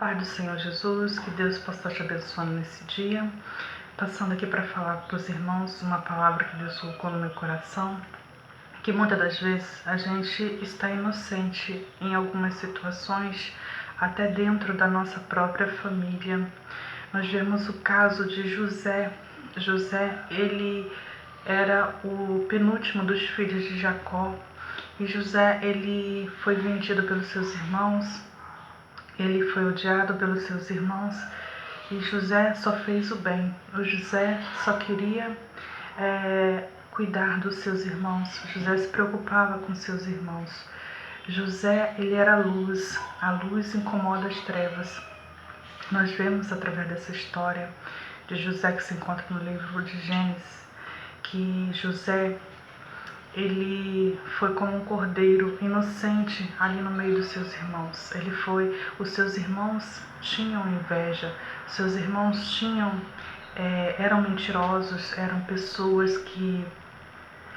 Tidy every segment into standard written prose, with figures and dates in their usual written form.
Paz do Senhor Jesus, que Deus possa estar te abençoando nesse dia. Passando aqui para falar para os irmãos uma palavra que Deus colocou no meu coração, que muitas das vezes a gente está inocente em algumas situações, até dentro da nossa própria família. Nós vemos o caso de José. José, ele era o penúltimo dos filhos de Jacó, e José, ele foi vendido pelos seus irmãos. Ele foi odiado pelos seus irmãos e José só fez o bem. O José só queria cuidar dos seus irmãos. José se preocupava com seus irmãos. José, ele era a luz. A luz incomoda as trevas. Nós vemos através dessa história de José que se encontra no livro de Gênesis, que José, ele foi como um cordeiro inocente ali no meio dos seus irmãos. Os seus irmãos tinham inveja, seus irmãos eram mentirosos, eram pessoas que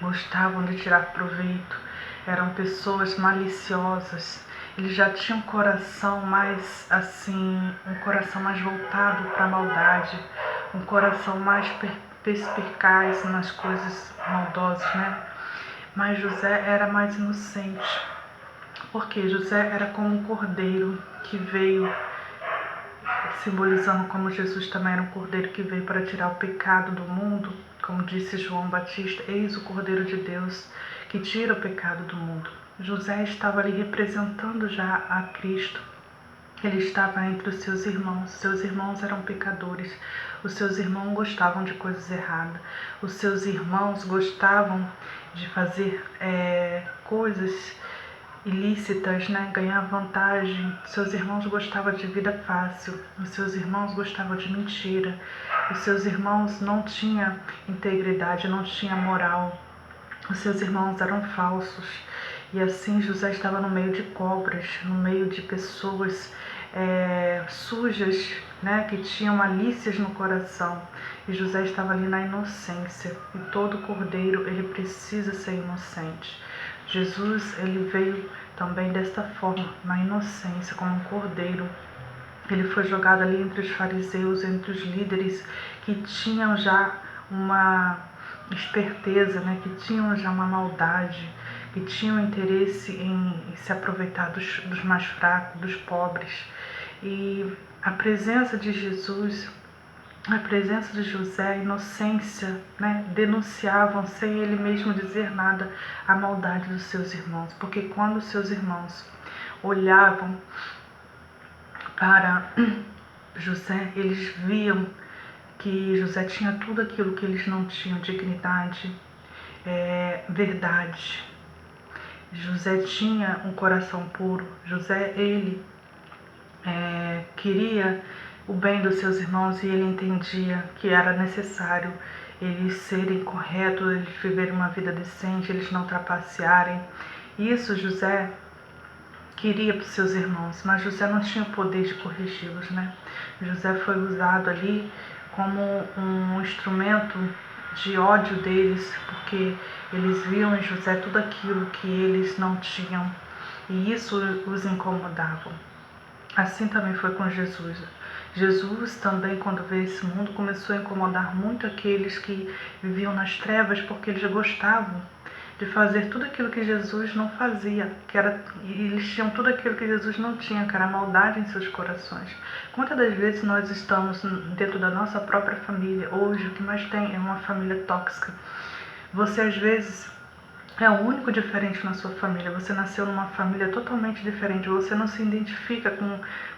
gostavam de tirar proveito, eram pessoas maliciosas. Eles já tinham um coração mais assim, um coração mais voltado para a maldade, um coração mais perspicaz nas coisas maldosas, né? Mas José era mais inocente, porque José era como um cordeiro que veio, simbolizando como Jesus também era um cordeiro que veio para tirar o pecado do mundo, como disse João Batista: eis o Cordeiro de Deus que tira o pecado do mundo. José estava ali representando já a Cristo. Ele estava entre os seus irmãos eram pecadores, os seus irmãos gostavam de coisas erradas, os seus irmãos gostavam de fazer coisas ilícitas, né? Ganhar vantagem. Seus irmãos gostavam de vida fácil, os seus irmãos gostavam de mentira, os seus irmãos não tinham integridade, não tinham moral, os seus irmãos eram falsos. E assim José estava no meio de cobras, no meio de pessoas sujas, né, que tinham malícias no coração. E José estava ali na inocência. E todo cordeiro, ele precisa ser inocente. Jesus, ele veio também desta forma, na inocência, como um cordeiro. Ele foi jogado ali entre os fariseus, entre os líderes que tinham já uma esperteza, né, que tinham já uma maldade, que tinham interesse em se aproveitar dos mais fracos, dos pobres. E a presença de Jesus, a presença de José, a inocência, né, denunciavam, sem ele mesmo dizer nada, a maldade dos seus irmãos. Porque quando os seus irmãos olhavam para José, eles viam que José tinha tudo aquilo que eles não tinham: dignidade, verdade. José tinha um coração puro. José, ele queria o bem dos seus irmãos, e ele entendia que era necessário eles serem corretos, eles viverem uma vida decente, eles não trapacearem. Isso José queria para os seus irmãos, mas José não tinha o poder de corrigi-los, né? José foi usado ali como um instrumento de ódio deles, porque eles viam em José tudo aquilo que eles não tinham, e isso os incomodava. Assim também foi com Jesus. Jesus também, quando veio esse mundo, começou a incomodar muito aqueles que viviam nas trevas, porque eles gostavam de fazer tudo aquilo que Jesus não fazia, e eles tinham tudo aquilo que Jesus não tinha, que era a maldade em seus corações. Muitas das vezes nós estamos dentro da nossa própria família. Hoje o que mais tem é uma família tóxica. Você às vezes é o único diferente na sua família. Você nasceu numa família totalmente diferente. Você não se identifica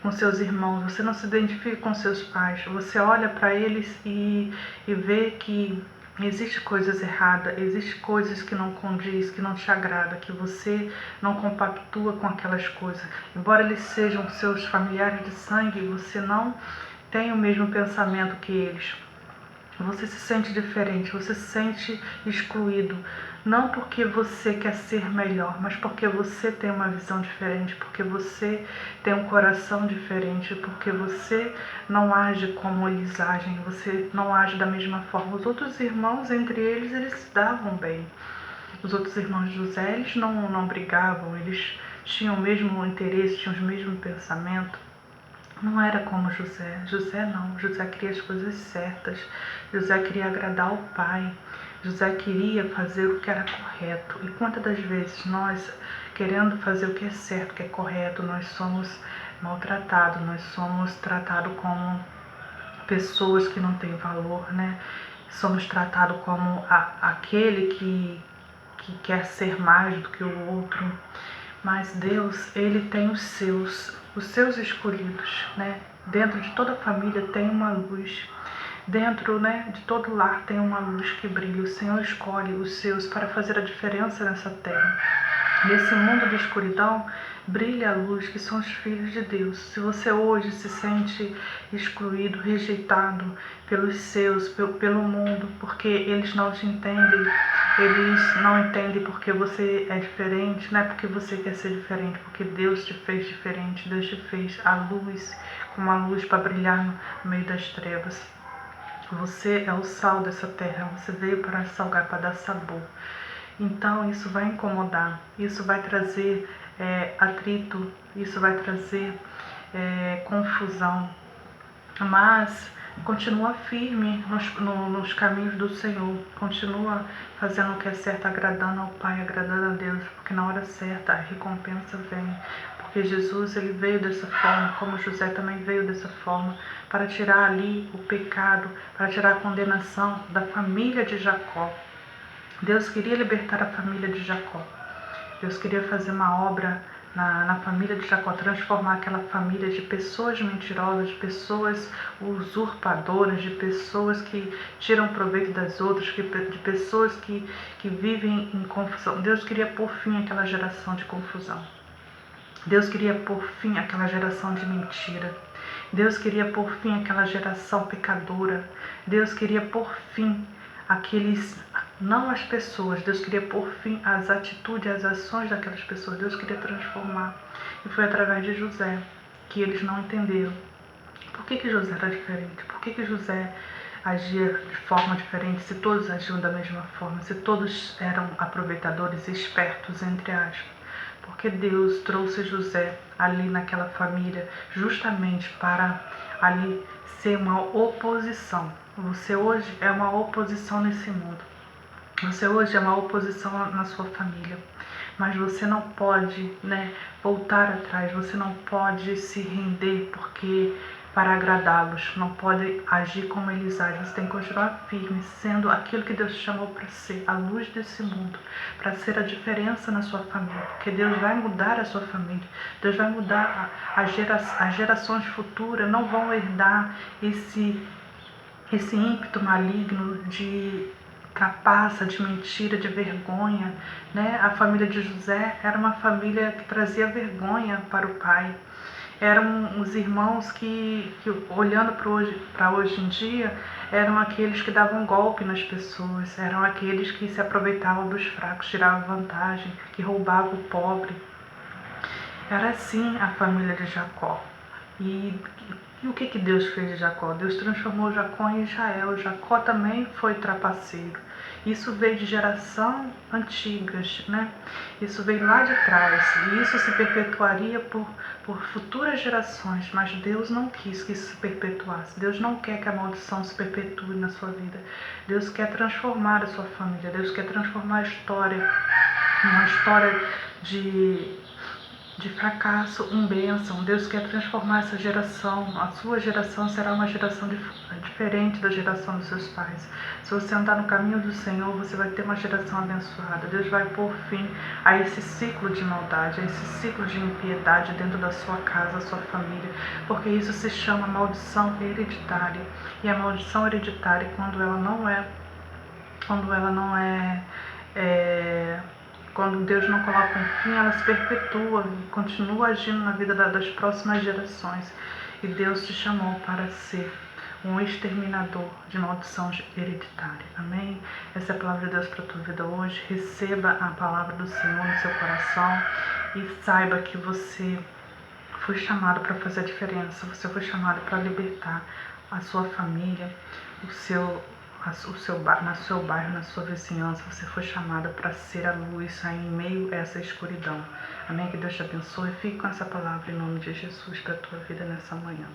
com seus irmãos. Você não se identifica com seus pais. Você olha para eles e vê que existe coisas erradas, existe coisas que não condiz, que não te agrada, que você não compactua com aquelas coisas. Embora eles sejam seus familiares de sangue, você não tem o mesmo pensamento que eles. Você se sente diferente, você se sente excluído, não porque você quer ser melhor, mas porque você tem uma visão diferente, porque você tem um coração diferente, porque você não age como eles agem, você não age da mesma forma. Os outros irmãos, entre eles, eles se davam bem. Os outros irmãos de José, eles não brigavam, eles tinham o mesmo interesse, tinham os mesmos pensamentos. não era como José. José não. José queria as coisas certas. José queria agradar o pai. José queria fazer o que era correto. E quantas das vezes nós, querendo fazer o que é certo, o que é correto, nós somos maltratados, nós somos tratados como pessoas que não têm valor, né? Somos tratados como aquele que quer ser mais do que o outro. Mas Deus, Ele tem os seus escolhidos, né? Dentro de toda família tem uma luz. Dentro, né, de todo lar tem uma luz que brilha. O Senhor escolhe os seus para fazer a diferença nessa terra. Nesse mundo de escuridão, brilha a luz, que são os filhos de Deus. Se você hoje se sente excluído, rejeitado pelos seus, pelo mundo, porque eles não te entendem, eles não entendem porque você é diferente, não é porque você quer ser diferente, porque Deus te fez diferente, Deus te fez a luz, com uma luz para brilhar no meio das trevas. Você é o sal dessa terra, você veio para salgar, para dar sabor. Então isso vai incomodar, isso vai trazer atrito, isso vai trazer confusão. Mas continua firme nos caminhos do Senhor, continua fazendo o que é certo, agradando ao Pai, agradando a Deus, porque na hora certa a recompensa vem. Porque Jesus, ele veio dessa forma, como José também veio dessa forma, para tirar ali o pecado, para tirar a condenação da família de Jacó. Deus queria libertar a família de Jacó. Deus queria fazer uma obra na família de Jacó, transformar aquela família de pessoas mentirosas, de pessoas usurpadoras, de pessoas que tiram proveito das outras, de pessoas que vivem em confusão. Deus queria pôr fim àquela geração de confusão. Deus queria pôr fim àquela geração de mentira. Deus queria pôr fim àquela geração pecadora. Deus queria pôr fim àqueles, não as pessoas, Deus queria pôr fim às atitudes, às ações daquelas pessoas. Deus queria transformar. E foi através de José que eles não entenderam. Por que José era diferente? Por que José agia de forma diferente, se todos agiam da mesma forma, se todos eram aproveitadores, espertos, entre aspas? Porque Deus trouxe José ali naquela família justamente para ali ser uma oposição. Você hoje é uma oposição nesse mundo. Você hoje é uma oposição na sua família. Mas você não pode, voltar atrás, você não pode se render para agradá-los, não pode agir como eles agem. Você tem que continuar firme, sendo aquilo que Deus te chamou para ser, a luz desse mundo, para ser a diferença na sua família, porque Deus vai mudar a sua família, Deus vai mudar as gerações futuras, não vão herdar esse ímpeto maligno de trapaça, de mentira, de vergonha, né? A família de José era uma família que trazia vergonha para o pai. Eram os irmãos que olhando para hoje em dia, eram aqueles que davam golpe nas pessoas, eram aqueles que se aproveitavam dos fracos, tiravam vantagem, que roubavam o pobre. Era assim a família de Jacó. E o que Deus fez de Jacó? Deus transformou Jacó em Israel. Jacó também foi trapaceiro. Isso veio de geração antigas, né? Isso veio lá de trás. E isso se perpetuaria por futuras gerações. Mas Deus não quis que isso se perpetuasse. Deus não quer que a maldição se perpetue na sua vida. Deus quer transformar a sua família. Deus quer transformar a história. Uma história de fracasso em bênção. Deus quer transformar essa geração. A sua geração será uma geração diferente da geração dos seus pais. Se você andar no caminho do Senhor, você vai ter uma geração abençoada. Deus vai pôr fim a esse ciclo de maldade, a esse ciclo de impiedade dentro da sua casa, da sua família, porque isso se chama maldição hereditária. E a maldição hereditária, quando quando Deus não coloca um fim, ela se perpetua e continua agindo na vida das próximas gerações. E Deus te chamou para ser um exterminador de maldição hereditária. Amém? Essa é a palavra de Deus para a tua vida hoje. Receba a palavra do Senhor no seu coração e saiba que você foi chamado para fazer a diferença. Você foi chamado para libertar a sua família, no seu bairro, na sua vizinhança. Você foi chamada para ser a luz aí em meio a essa escuridão. Amém? Que Deus te abençoe. Fique com essa palavra em nome de Jesus para a tua vida nessa manhã.